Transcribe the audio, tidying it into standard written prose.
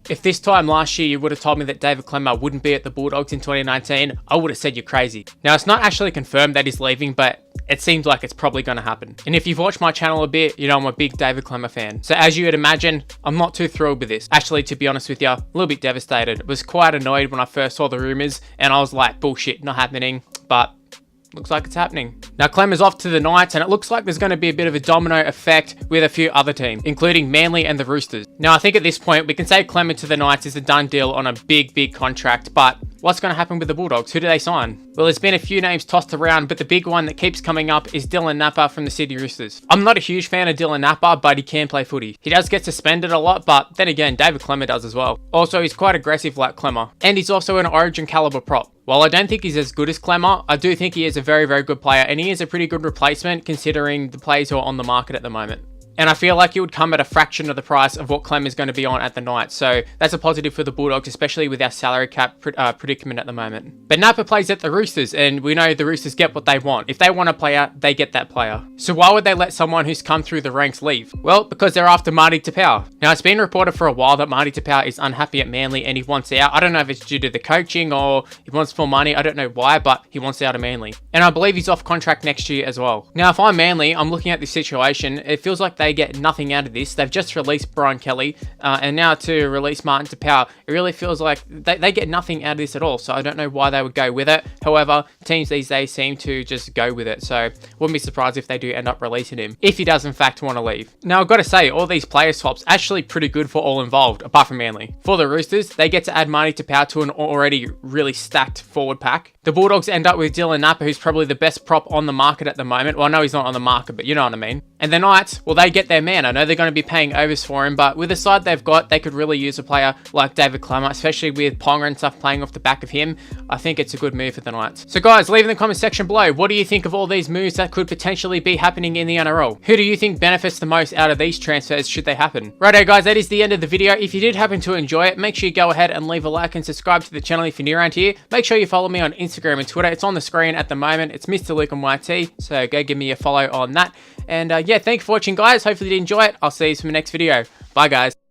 If this time last year you would have told me that David Klemmer wouldn't be at the Bulldogs in 2019, I would have said you're crazy. Now, it's not actually confirmed that he's leaving, but it seems like it's probably going to happen. And if you've watched my channel a bit, you know I'm a big David Klemmer fan. So as you would imagine, I'm not too thrilled with this. Actually, to be honest with you, a little bit devastated. I was quite annoyed when I first saw the rumours, and I was like, bullshit, not happening. But looks like it's happening. Now, Klemmer's off to the Knights, and it looks like there's going to be a bit of a domino effect with a few other teams, including Manly and the Roosters. Now, I think at this point, we can say Klemmer to the Knights is a done deal on a big contract, but what's going to happen with the Bulldogs? Who do they sign? Well, there's been a few names tossed around, but the big one that keeps coming up is Dylan Napa from the Sydney Roosters. I'm not a huge fan of Dylan Napa, but he can play footy. He does get suspended a lot, but then again, David Klemmer does as well. Also, he's quite aggressive like Klemmer, and he's also an Origin caliber prop. While I don't think he's as good as Klemmer, I do think he is a very good player, and he is a pretty good replacement considering the players who are on the market at the moment. And I feel like he would come at a fraction of the price of what Klemmer is going to be on at the Knights. So that's a positive for the Bulldogs, especially with our salary cap predicament at the moment. But Napa plays at the Roosters, and we know the Roosters get what they want. If they want a player, they get that player. So why would they let someone who's come through the ranks leave? Well, because they're after Marty Taupau. Now, it's been reported for a while that Marty Taupau is unhappy at Manly and he wants out. I don't know if it's due to the coaching or he wants more money. I don't know why, but he wants out of Manly. And I believe he's off contract next year as well. Now, if I'm Manly, I'm looking at this situation. It feels like they get nothing out of this. They've just released Brian Kelly, and now to release Martin Taupau, it really feels like they get nothing out of this at all. So I don't know why they would go with it. However, teams these days seem to just go with it. So wouldn't be surprised if they do end up releasing him, if he does in fact want to leave. Now, I've got to say, all these player swaps actually pretty good for all involved, apart from Manly. For the Roosters, they get to add Marty Taupau to an already really stacked forward pack. The Bulldogs end up with Dylan Napa, who's probably the best prop on the market at the moment. Well, I know he's not on the market, but you know what I mean. And the Knights, well, they get their man. I know they're going to be paying overs for him, but with the side they've got, they could really use a player like David Klemmer, especially with Ponga and stuff playing off the back of him. I think it's a good move for the Knights. So guys, leave in the comment section below, what do you think of all these moves that could potentially be happening in the NRL? Who do you think benefits the most out of these transfers should they happen? Righto guys, that is the end of the video. If you did happen to enjoy it, make sure you go ahead and leave a like and subscribe to the channel if you're new around here. Make sure you follow me on Instagram and Twitter. It's on the screen at the moment. It's Mr. Luke YT, so go give me a follow on that. And yeah, thank you for watching guys. Hopefully you did enjoy it. I'll see you in the next video. Bye guys.